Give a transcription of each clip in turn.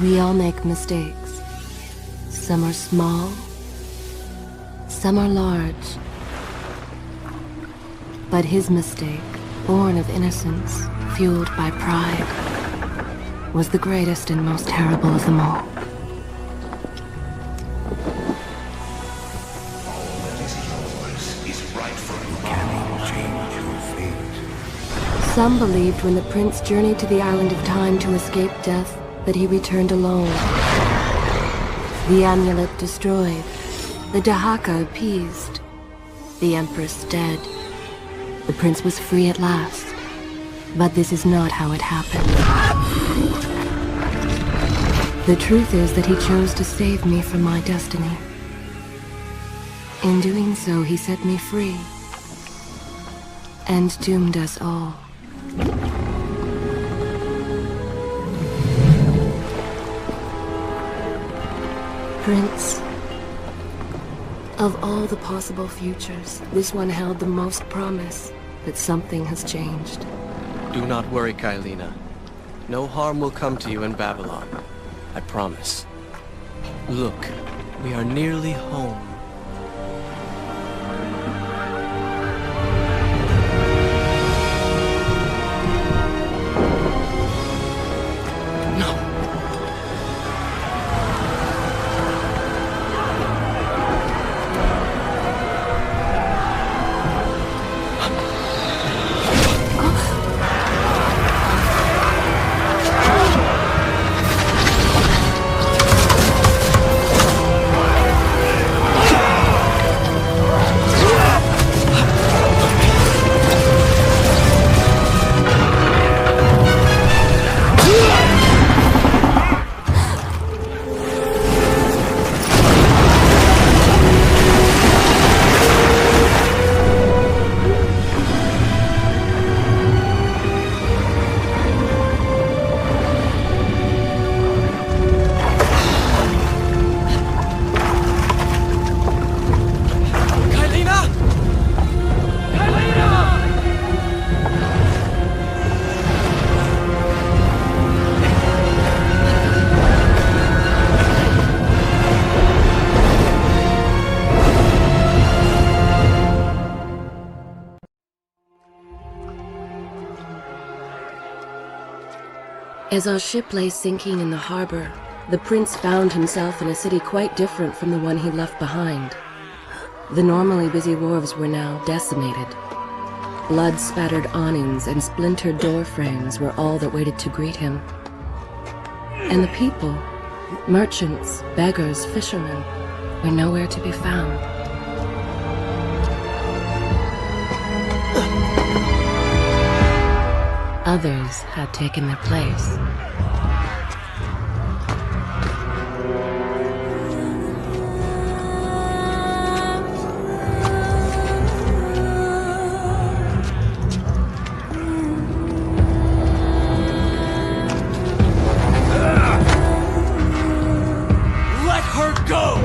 We all make mistakes. Some are small, some are large. But his mistake, born of innocence, fueled by pride, was the greatest and most terrible of them all. Some believed when the prince journeyed to the island of time to escape death, that he returned alone. The amulet destroyed, the Dahaka appeased, the Empress dead. The prince was free at last. But this is not how it happened. The truth is that he chose to save me from my destiny. In doing so, he set me free, and doomed us all. Prince, of all the possible futures, this one held the most promise that something has changed. Do not worry, Kailina. No harm will come to you in Babylon. I promise. Look, we are nearly home. As our ship lay sinking in the harbor, the prince found himself in a city quite different from the one he left behind. The normally busy wharves were now decimated. Blood-spattered awnings and splintered door frames were all that waited to greet him. And the people, merchants, beggars, fishermen, were nowhere to be found. Others had taken their place. Let her go!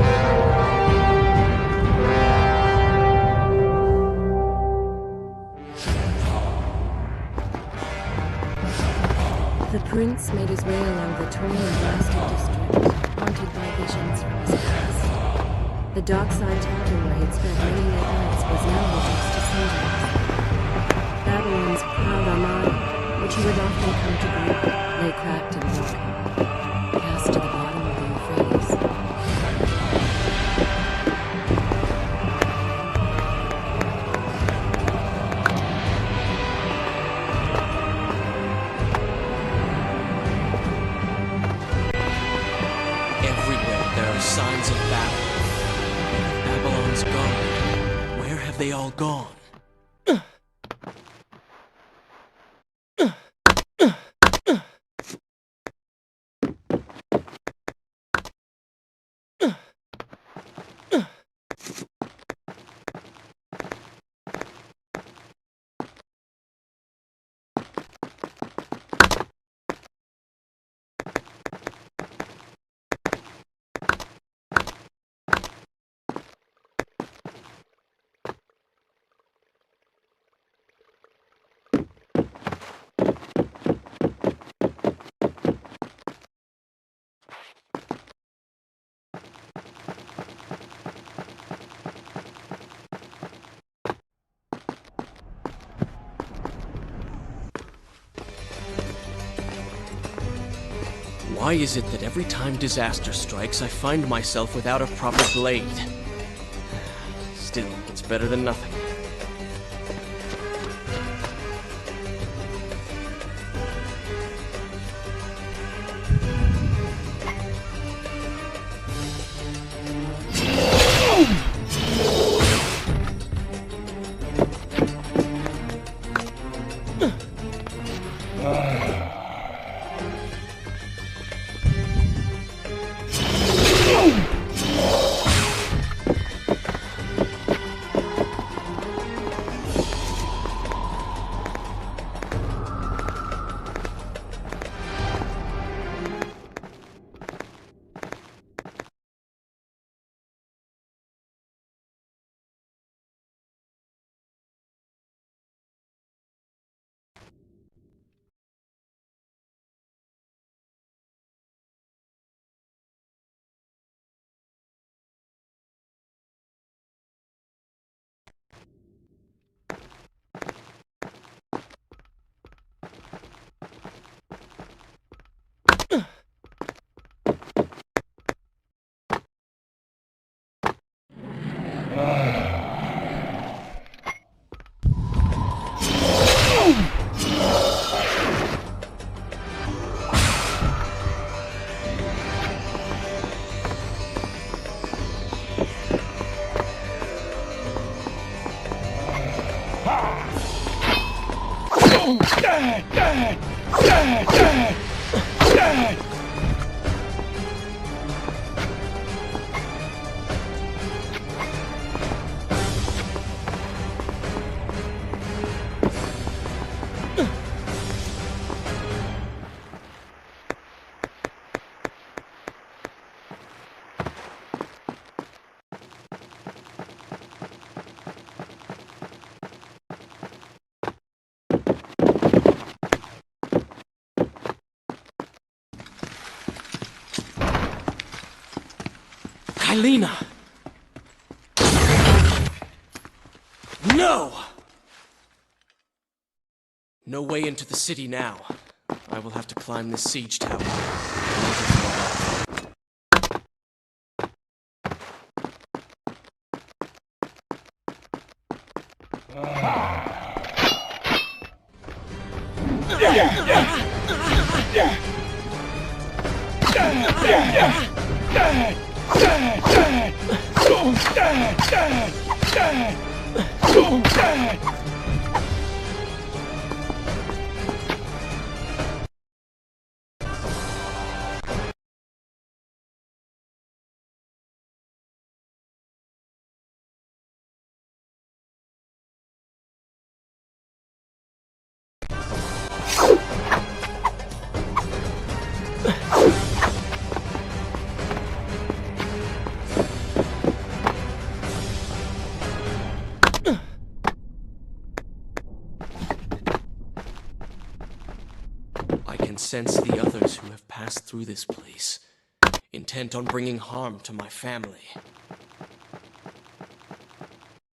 The prince made his way along the torn and blasted district, haunted by visions from his past. The dockside tavern where he'd spent many late nights was now reduced to cinders. Babylon's proud armada, which he would often come to greet, lay cracked and broken, cast to the bottom of the Euphrates. all gone? Why is it that every time disaster strikes, I find myself without a proper blade? Still, it's better than nothing. Kailina! No! No way into the city now. I will have to climb this siege tower. I can sense the others who have passed through this place, intent on bringing harm to my family.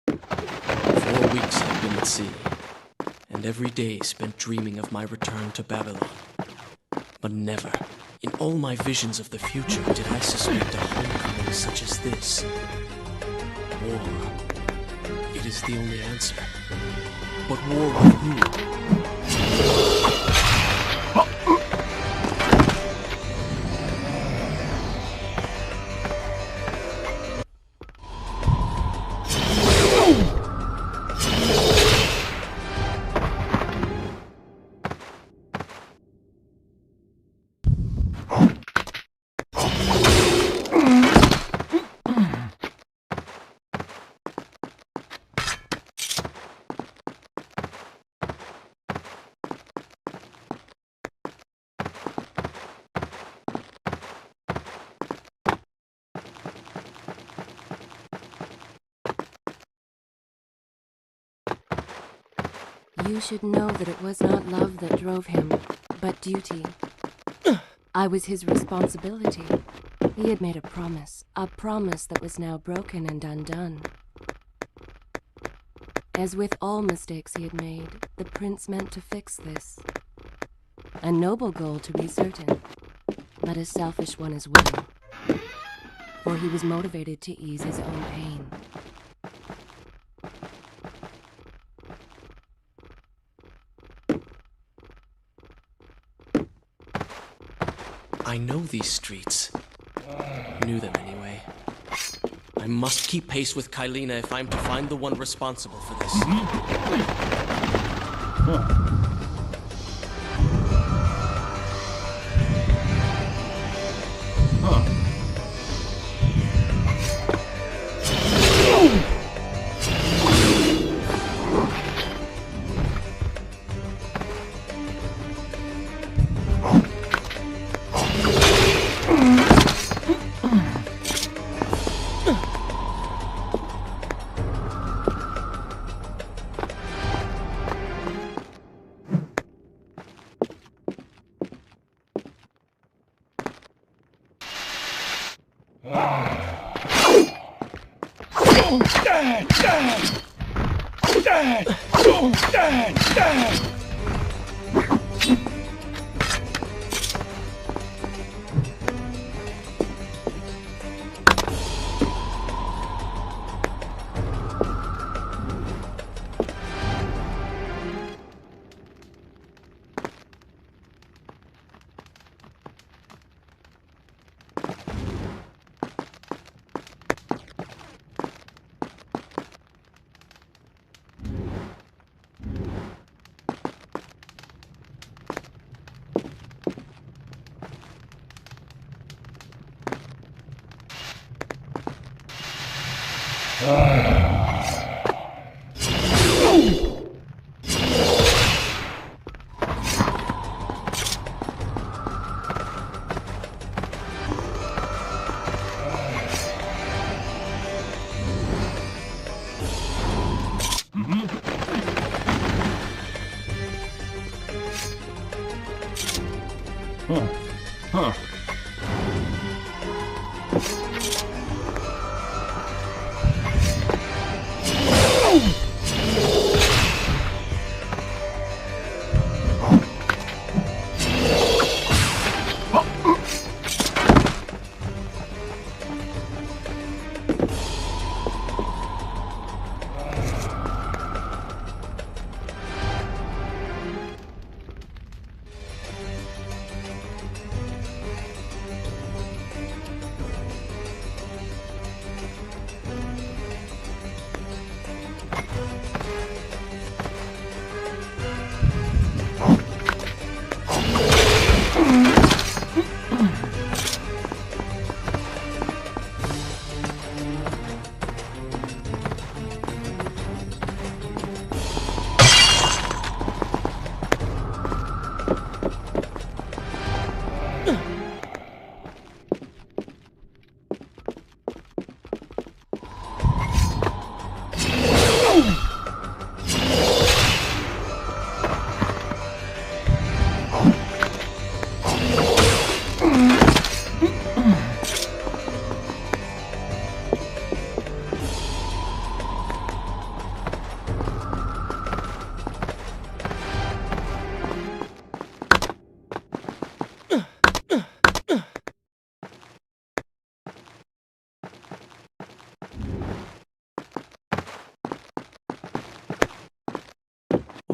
4 weeks I've been at sea, and every day spent dreaming of my return to Babylon. But never, in all my visions of the future, did I suspect a homecoming such as this. War. It is the only answer. But war with who? You should know that it was not love that drove him, but duty. I was his responsibility. He had made a promise that was now broken and undone. As with all mistakes he had made, the prince meant to fix this. A noble goal, to be certain, but a selfish one as well. For he was motivated to ease his own pain. I know these streets. Knew them anyway. I must keep pace with Kylina if I'm to find the one responsible for this.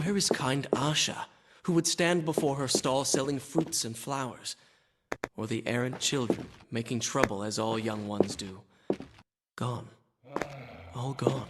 Where is kind Asha, who would stand before her stall selling fruits and flowers? Or the errant children, making trouble as all young ones do? Gone. All gone.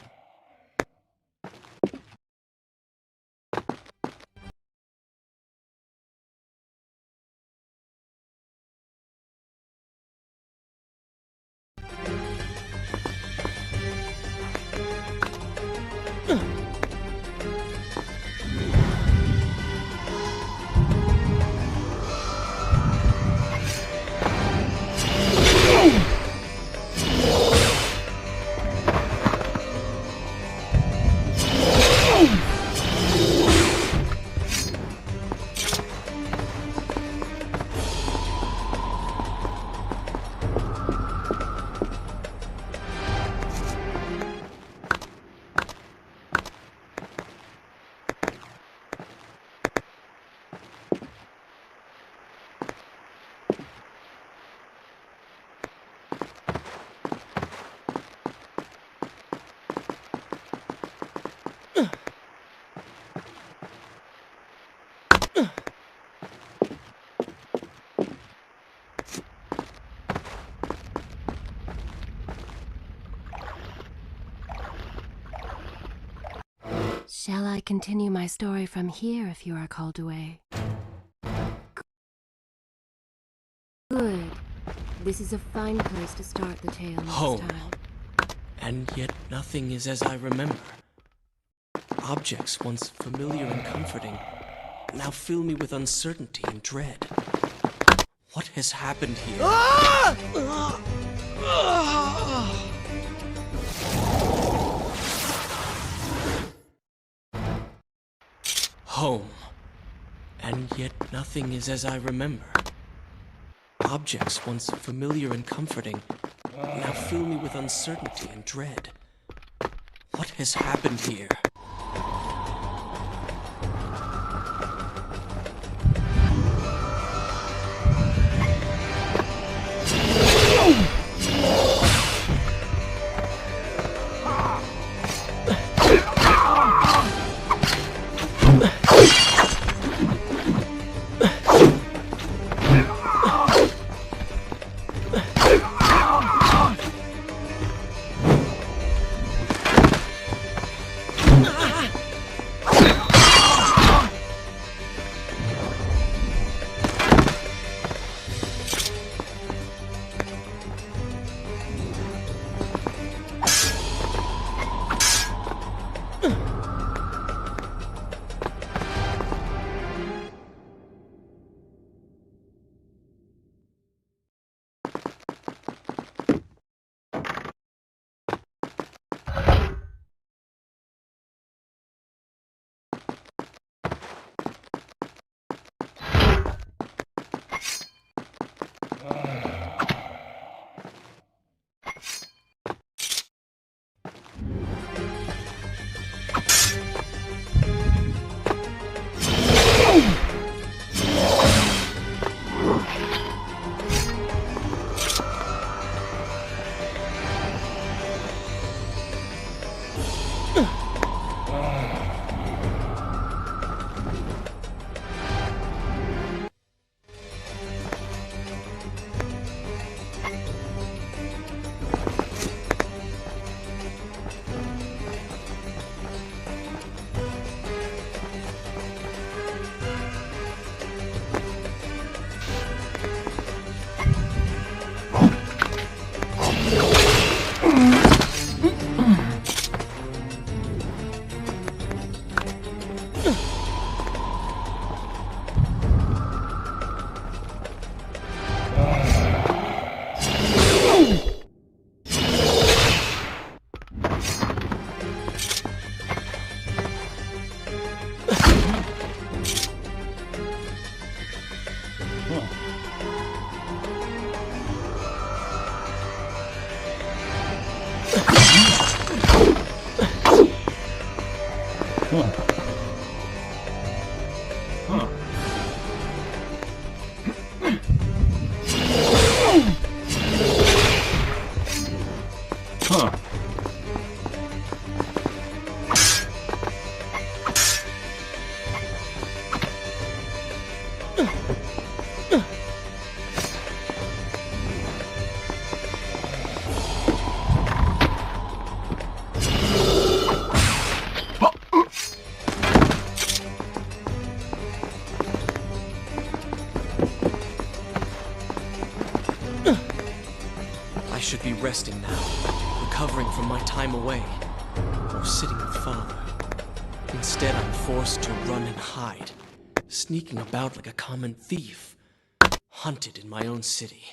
Shall I continue my story from here if you are called away? Good. This is a fine place to start the tale next Home. time. And yet nothing is as I remember. Objects once familiar and comforting now fill me with uncertainty and dread. What has happened here? Home. And yet nothing is as I remember. Objects once familiar and comforting now fill me with uncertainty and dread. What has happened here? I should be resting now, recovering from my time away, or sitting with Father. Instead, I'm forced to run and hide, sneaking about like a common thief, hunted in my own city.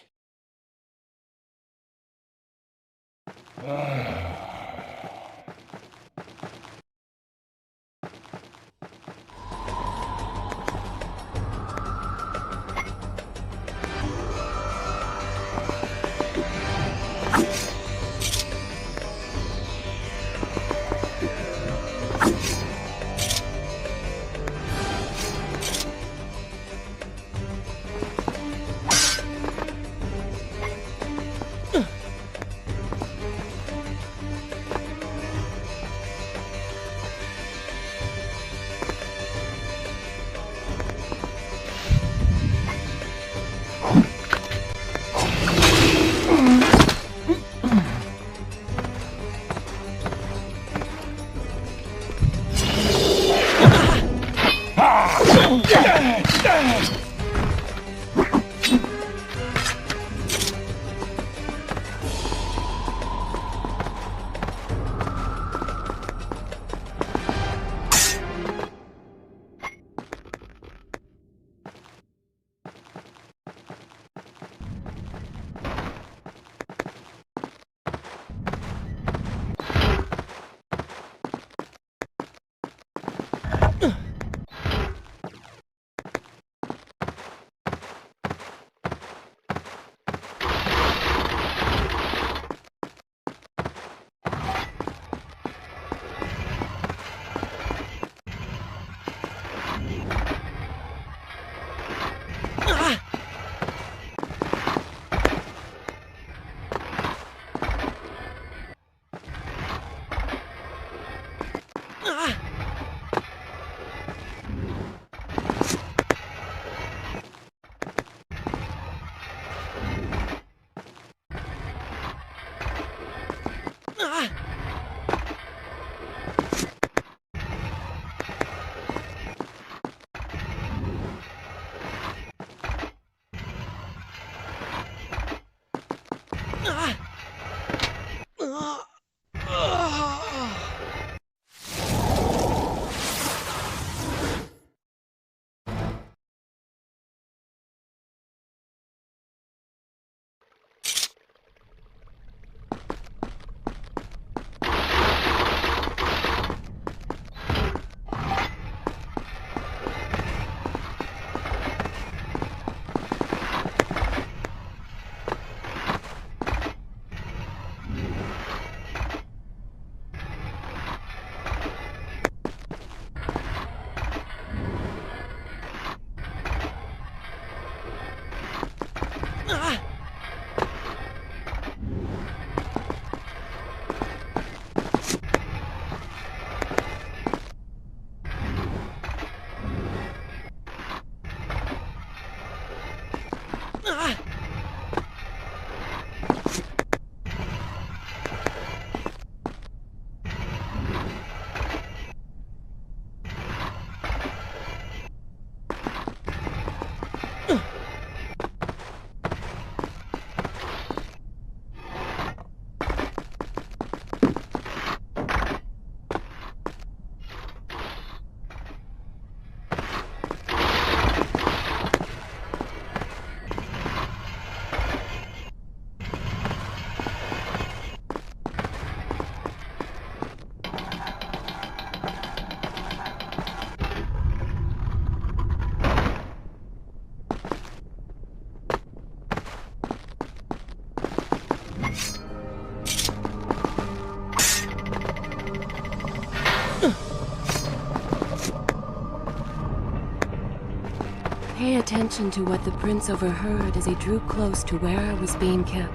Pay attention to what the prince overheard as he drew close to where I was being kept.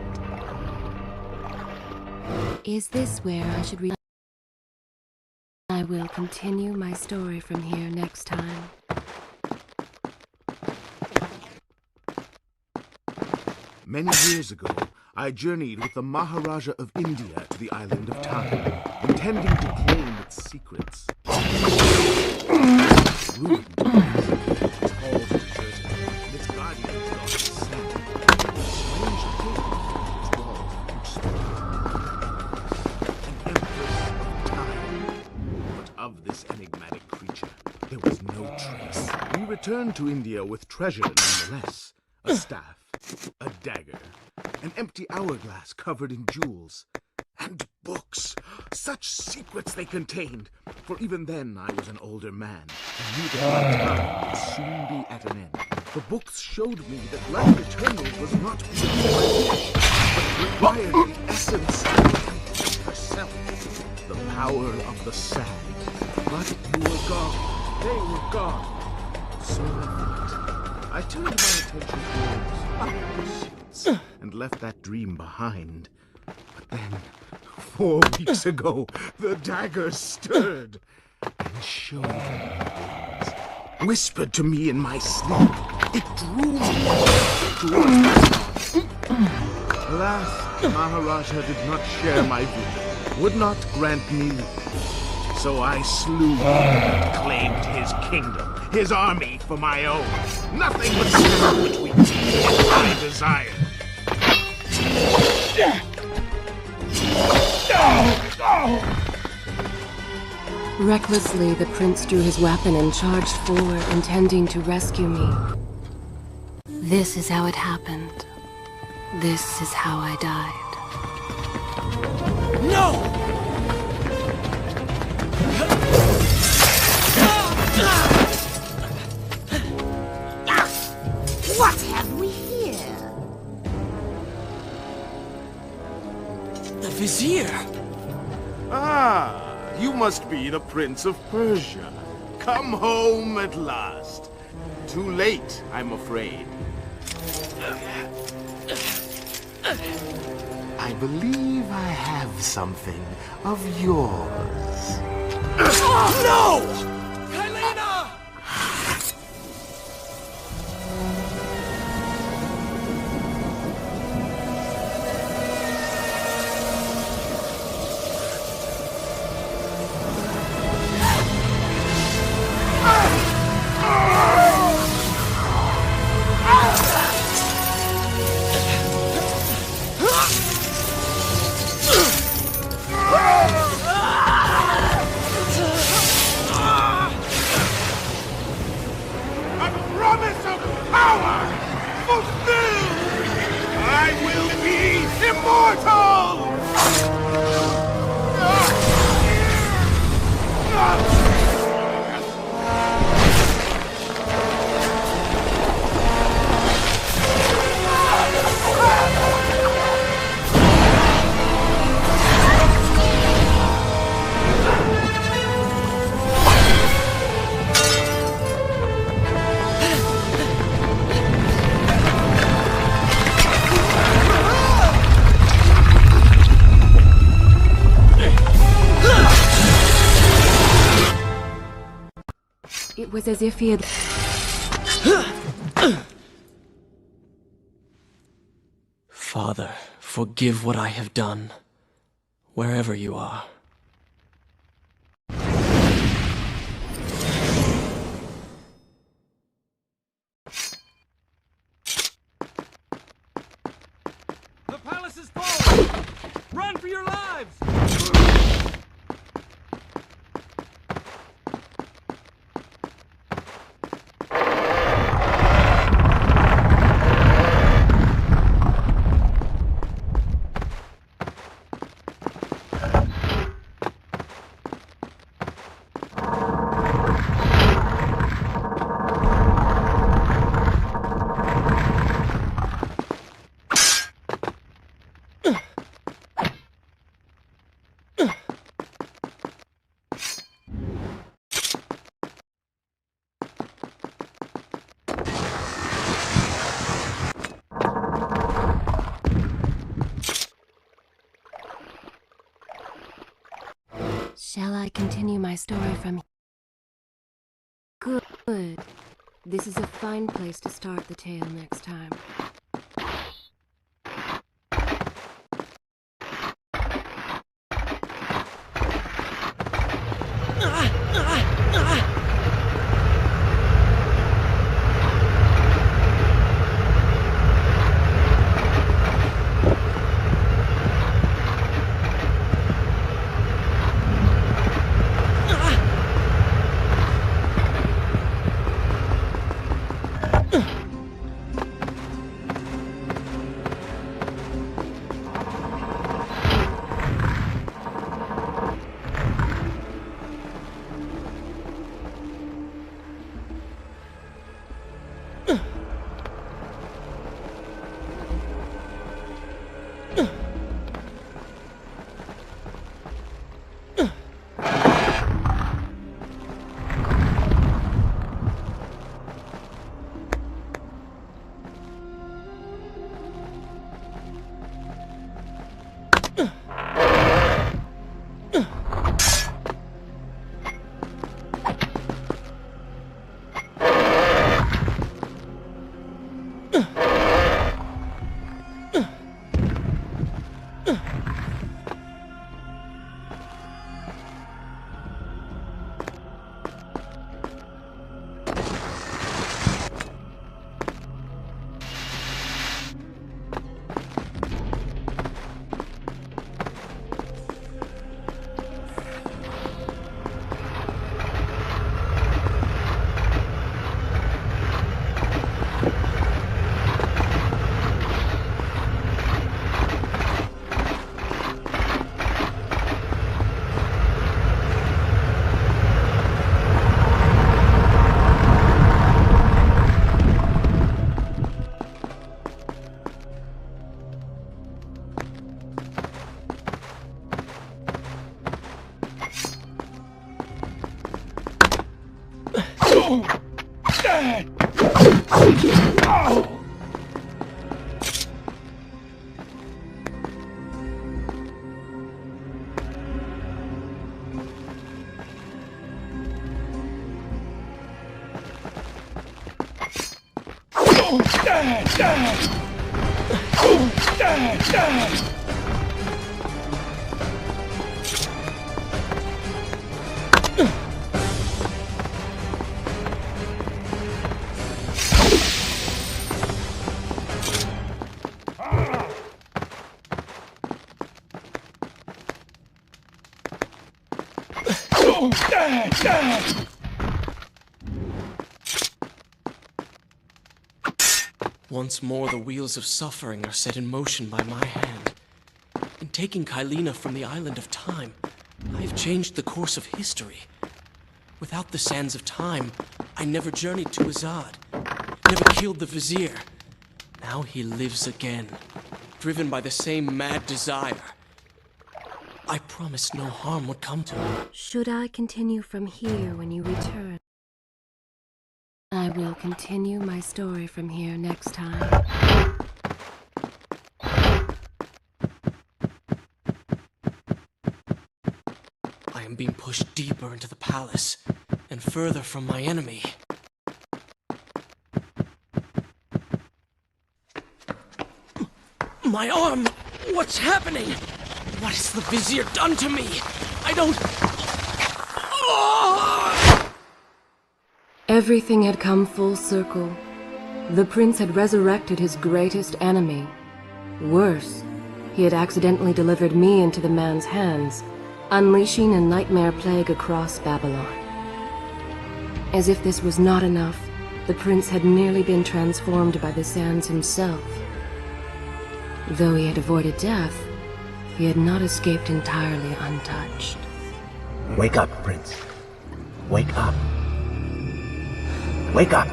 Is this where I should read? I will continue my story from here next time. Many years ago, I journeyed with the Maharaja of India to the island of Time, intending to claim its secrets. Ruined, its halls deserted, and its guardians lost to sea. Strange thing, its walls which spoke. An empress of time. But of this enigmatic creature, there was no trace. We returned to India with treasure nonetheless. A staff, a dagger, an empty hourglass covered in jewels, and books. Such secrets they contained, for even then I was an older man, and knew that my time would soon be at an end. The books showed me that life eternal was not beyond my wish, but required the essence of herself, the power of the sand. But you were gone, they were gone, so I thought. I turned my attention towards other pursuits and left that dream behind. But then, 4 weeks ago, the dagger stirred and showed me things. Whispered to me in my sleep. It drew me towards my God. Alas, Maharaja did not share my vision, would not grant me leave. So I slew him and claimed his kingdom, his army for my own. Nothing but stand between me and what I desire. Recklessly, the prince drew his weapon and charged forward, intending to rescue me. This is how it happened. This is how I died. No! What have we here? The vizier! Ah, you must be the Prince of Persia. Come home at last. Too late, I'm afraid. I believe I have something of yours. No! Kylena! A promise of power fulfilled! I will be immortal! It was as if he had... Father, forgive what I have done, wherever you are. The palace is falling! Run for your lives! Shall I continue my story from here? Good. This is a fine place to start the tale next time. Once more, the wheels of suffering are set in motion by my hand. In taking Kylina from the island of time, I have changed the course of history. Without the sands of time, I never journeyed to Azad, never killed the vizier. Now he lives again, driven by the same mad desire. I promised no harm would come to him. Should I continue from here when you return? I will continue my story from here next time. I am being pushed deeper into the palace, and further from my enemy. My arm! What's happening? What has the vizier done to me? I don't... Everything had come full circle. The prince had resurrected his greatest enemy. Worse, he had accidentally delivered me into the man's hands, unleashing a nightmare plague across Babylon. As if this was not enough, the prince had nearly been transformed by the sands himself. Though he had avoided death, he had not escaped entirely untouched. Wake up, Prince. Wake up. Wake up!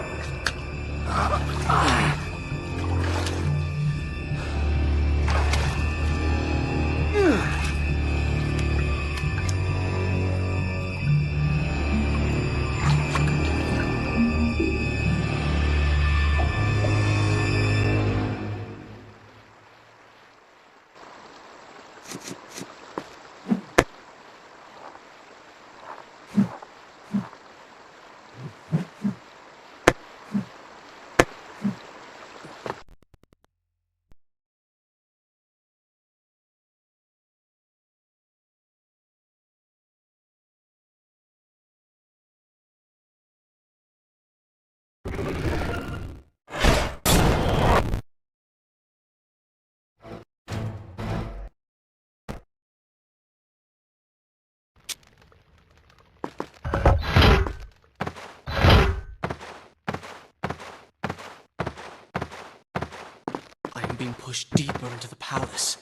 I am being pushed deeper into the palace,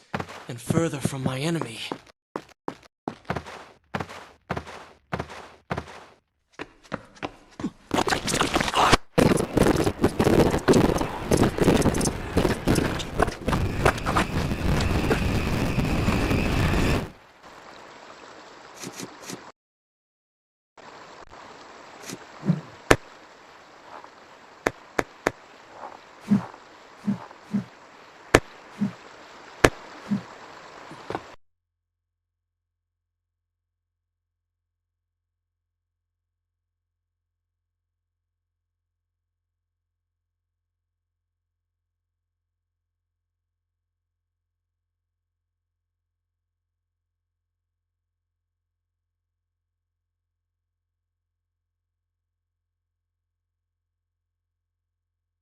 and further from my enemy.